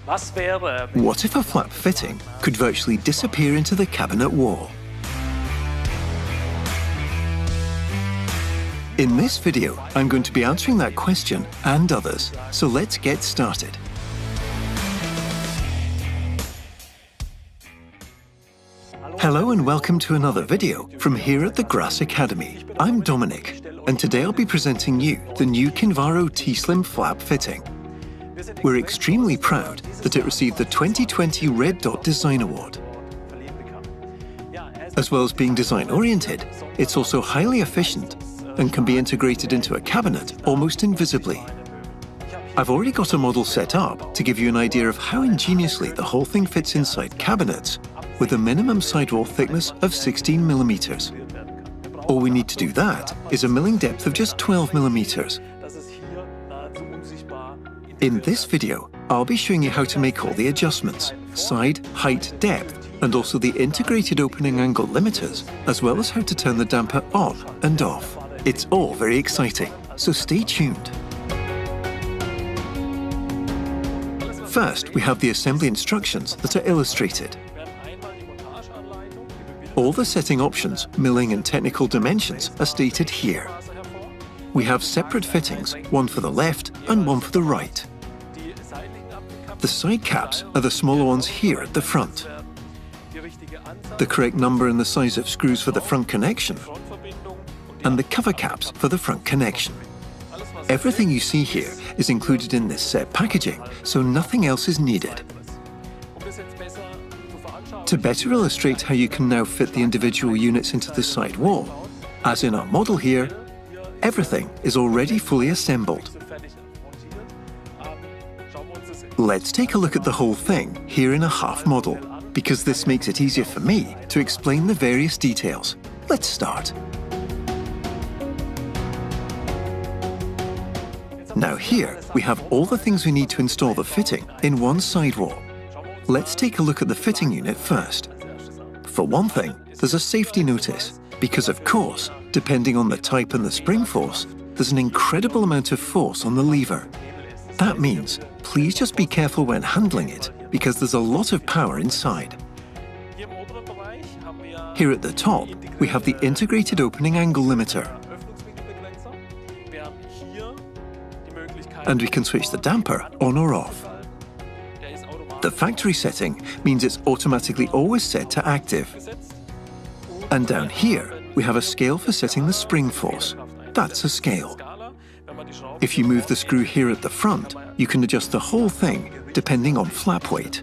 What if a flap fitting could virtually disappear into the cabinet wall? In this video, I'm going to be answering that question and others, so let's get started. Hello and welcome to another video from here at the Grass Academy. I'm Dominic, and today I'll be presenting you the new Kinvaro T-Slim flap fitting. We're extremely proud that it received the 2020 Red Dot Design Award. As well as being design-oriented, it's also highly efficient and can be integrated into a cabinet almost invisibly. I've already got a model set up to give you an idea of how ingeniously the whole thing fits inside cabinets with a minimum sidewall thickness of 16 millimeters. All we need to do that is a milling depth of just 12 millimeters. In this video, I'll be showing you how to make all the adjustments, side, height, depth, and also the integrated opening angle limiters, as well as how to turn the damper on and off. It's all very exciting, so stay tuned. First, we have the assembly instructions that are illustrated. All the setting options, milling and technical dimensions are stated here. We have separate fittings, one for the left and one for the right. The side caps are the smaller ones here at the front. The correct number and the size of screws for the front connection, and the cover caps for the front connection. Everything you see here is included in this set packaging, so nothing else is needed. To better illustrate how you can now fit the individual units into the side wall, as in our model here, everything is already fully assembled. Let's take a look at the whole thing here in a half model, because this makes it easier for me to explain the various details. Let's start. Now here, we have all the things we need to install the fitting in one sidewall. Let's take a look at the fitting unit first. For one thing, there's a safety notice, because of course, depending on the type and the spring force, there's an incredible amount of force on the lever. That means, please just be careful when handling it, because there's a lot of power inside. Here at the top, we have the integrated opening angle limiter. And we can switch the damper on or off. The factory setting means it's automatically always set to active. And down here, we have a scale for setting the spring force. That's a scale. If you move the screw here at the front, you can adjust the whole thing depending on flap weight.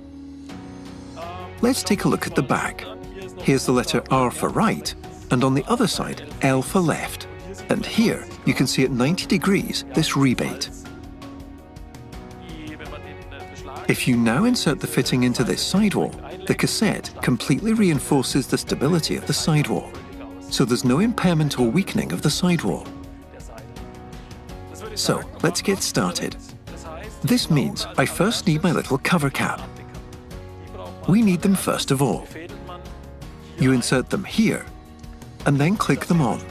Let's take a look at the back. Here's the letter R for right, and on the other side, L for left. And here, you can see at 90 degrees this rebate. If you now insert the fitting into this sidewall, the cassette completely reinforces the stability of the sidewall, so there's no impairment or weakening of the sidewall. So, let's get started. This means I first need my little cover cap. We need them first of all. You insert them here, and then click them on.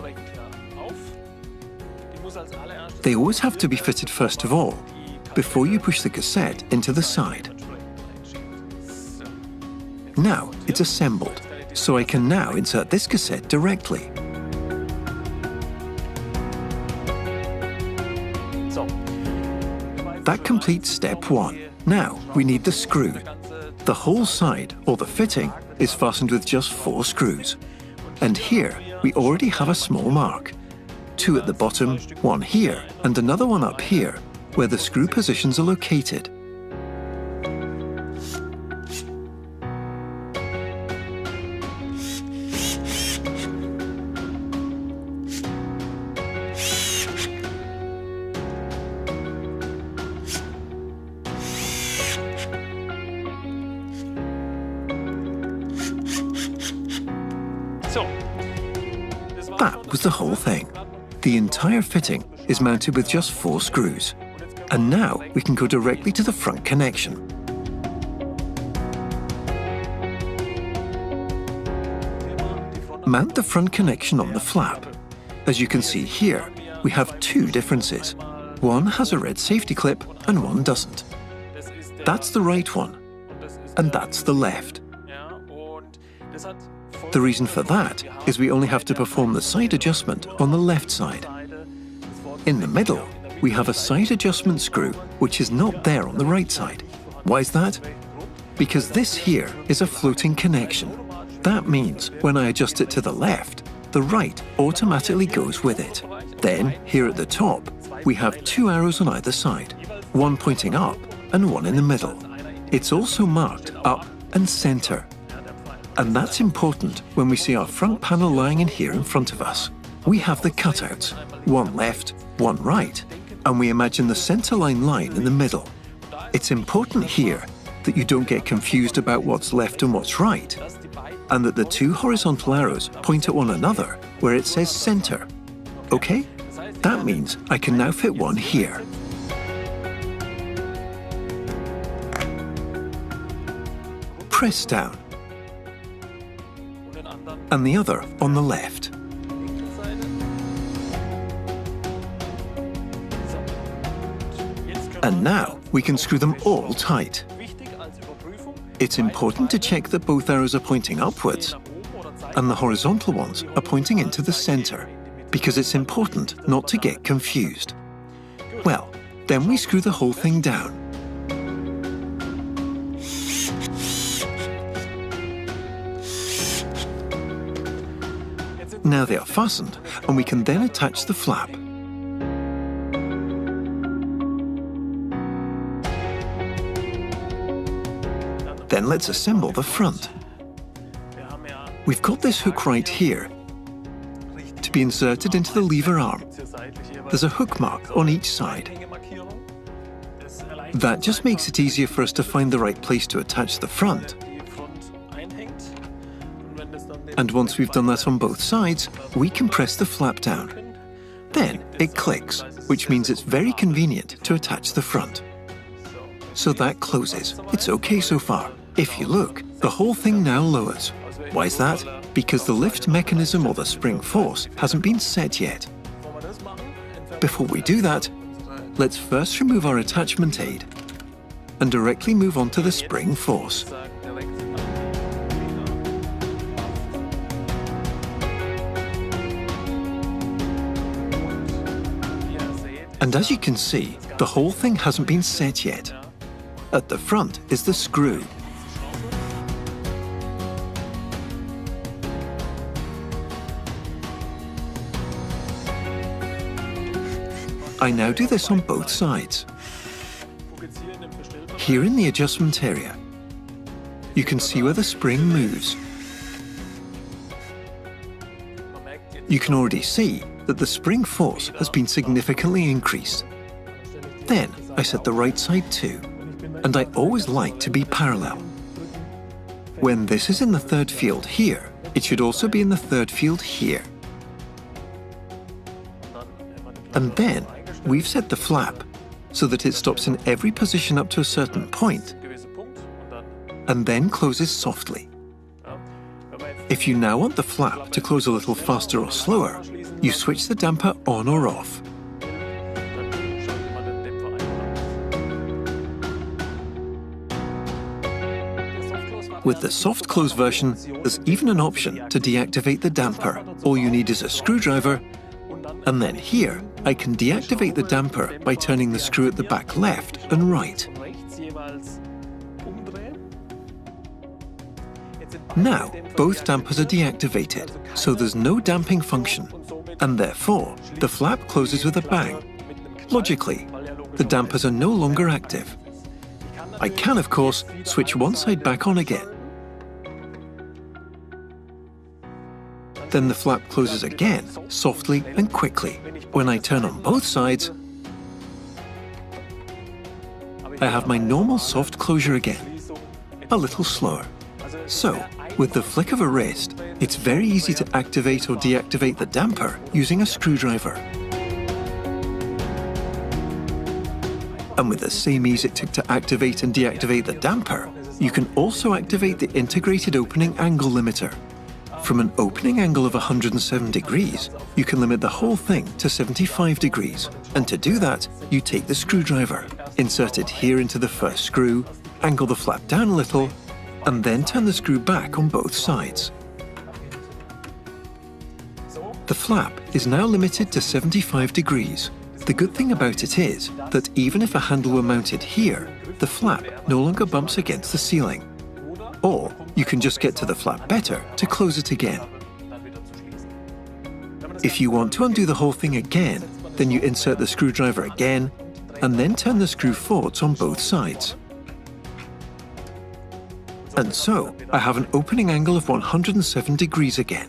They always have to be fitted first of all, before you push the cassette into the side. Now it's assembled, so I can now insert this cassette directly. That completes step one. Now we need the screw. The whole side, or the fitting, is fastened with just 4 screws. And here we already have a small mark. 2 at the bottom, 1 here, and another one up here, where the screw positions are located. That was the whole thing. The entire fitting is mounted with just 4 screws. And now we can go directly to the front connection. Mount the front connection on the flap. As you can see here, we have 2 differences. One has a red safety clip and one doesn't. That's the right one, and that's the left. The reason for that is we only have to perform the side adjustment on the left side. In the middle, we have a side adjustment screw which is not there on the right side. Why is that? Because this here is a floating connection. That means when I adjust it to the left, the right automatically goes with it. Then, here at the top, we have two arrows on either side, one pointing up and one in the middle. It's also marked up and center. And that's important when we see our front panel lying in here in front of us. We have the cutouts, one left, one right, and we imagine the centerline line in the middle. It's important here that you don't get confused about what's left and what's right, and that the two horizontal arrows point at one another where it says center. Okay? That means I can now fit one here. Press down. And the other on the left. And now we can screw them all tight. It's important to check that both arrows are pointing upwards and the horizontal ones are pointing into the center, because it's important not to get confused. Well, then we screw the whole thing down. Now they are fastened, and we can then attach the flap. Then let's assemble the front. We've got this hook right here to be inserted into the lever arm. There's a hook mark on each side. That just makes it easier for us to find the right place to attach the front. And once we've done that on both sides, we can press the flap down. Then it clicks, which means it's very convenient to attach the front. So that closes. It's okay so far. If you look, the whole thing now lowers. Why is that? Because the lift mechanism or the spring force hasn't been set yet. Before we do that, let's first remove our attachment aid and directly move on to the spring force. And as you can see, the whole thing hasn't been set yet. At the front is the screw. I now do this on both sides. Here in the adjustment area, you can see where the spring moves. You can already see that the spring force has been significantly increased. Then I set the right side too, and I always like to be parallel. When this is in the third field here, it should also be in the third field here. And then we've set the flap so that it stops in every position up to a certain point, and then closes softly. If you now want the flap to close a little faster or slower, you switch the damper on or off. With the soft close version, there's even an option to deactivate the damper. All you need is a screwdriver, and then here, I can deactivate the damper by turning the screw at the back left and right. Now, both dampers are deactivated, so there's no damping function, and therefore, the flap closes with a bang. Logically, the dampers are no longer active. I can, of course, switch one side back on again. Then the flap closes again, softly and quickly. When I turn on both sides, I have my normal soft closure again, a little slower. So, with the flick of a wrist, it's very easy to activate or deactivate the damper using a screwdriver. And with the same ease it took to activate and deactivate the damper, you can also activate the integrated opening angle limiter. From an opening angle of 107 degrees, you can limit the whole thing to 75 degrees. And to do that, you take the screwdriver, insert it here into the first screw, angle the flap down a little, and then turn the screw back on both sides. The flap is now limited to 75 degrees. The good thing about it is that even if a handle were mounted here, the flap no longer bumps against the ceiling. Or you can just get to the flap better to close it again. If you want to undo the whole thing again, then you insert the screwdriver again, and then turn the screw forwards on both sides. And so, I have an opening angle of 107 degrees again.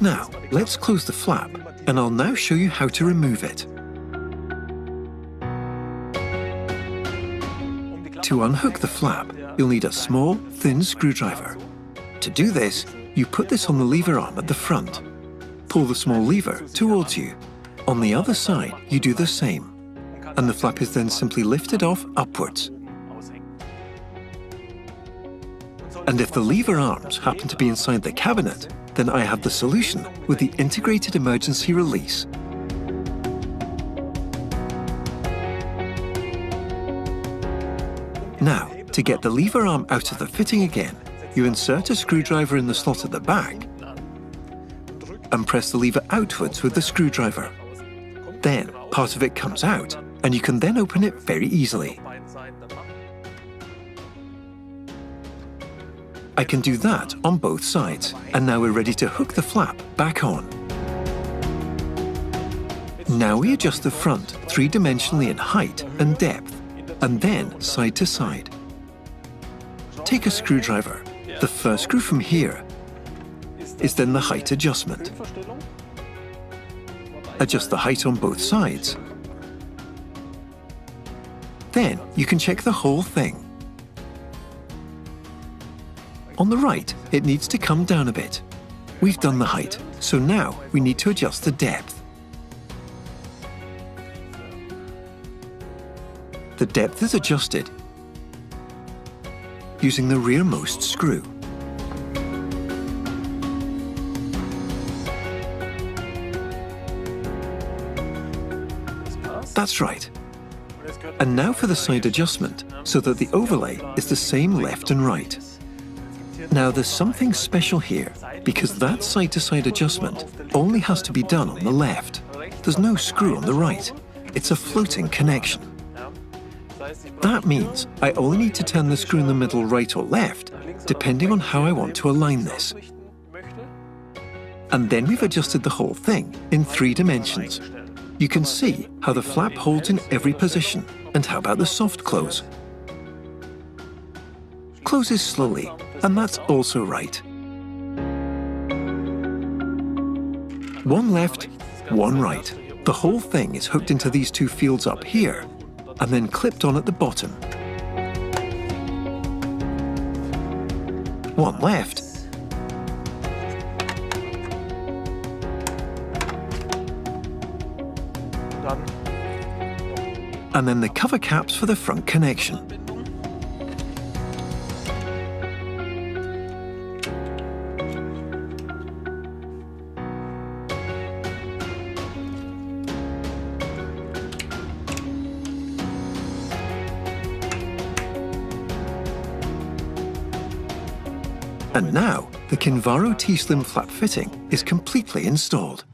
Now, let's close the flap, and I'll now show you how to remove it. To unhook the flap, you'll need a small, thin screwdriver. To do this, you put this on the lever arm at the front. Pull the small lever towards you. On the other side, you do the same, and the flap is then simply lifted off upwards. And if the lever arms happen to be inside the cabinet, then I have the solution with the integrated emergency release. Now, to get the lever arm out of the fitting again, you insert a screwdriver in the slot at the back and press the lever outwards with the screwdriver. Then, part of it comes out, and you can then open it very easily. I can do that on both sides, and now we're ready to hook the flap back on. Now we adjust the front three-dimensionally in height and depth, and then side to side. Take a screwdriver. The first screw from here is then the height adjustment. Adjust the height on both sides. Then you can check the whole thing. On the right, it needs to come down a bit. We've done the height, so now we need to adjust the depth. The depth is adjusted using the rearmost screw. That's right. And now for the side adjustment, so that the overlay is the same left and right. Now there's something special here, because that side-to-side adjustment only has to be done on the left. There's no screw on the right. It's a floating connection. That means I only need to turn the screw in the middle right or left, depending on how I want to align this. And then we've adjusted the whole thing in 3 dimensions. You can see how the flap holds in every position. And how about the soft close? Closes slowly, and that's also right. One left, one right. The whole thing is hooked into these 2 fields up here, and then clipped on at the bottom. One left, and then the cover caps for the front connection. And now, the Kinvaro T-Slim flap fitting is completely installed.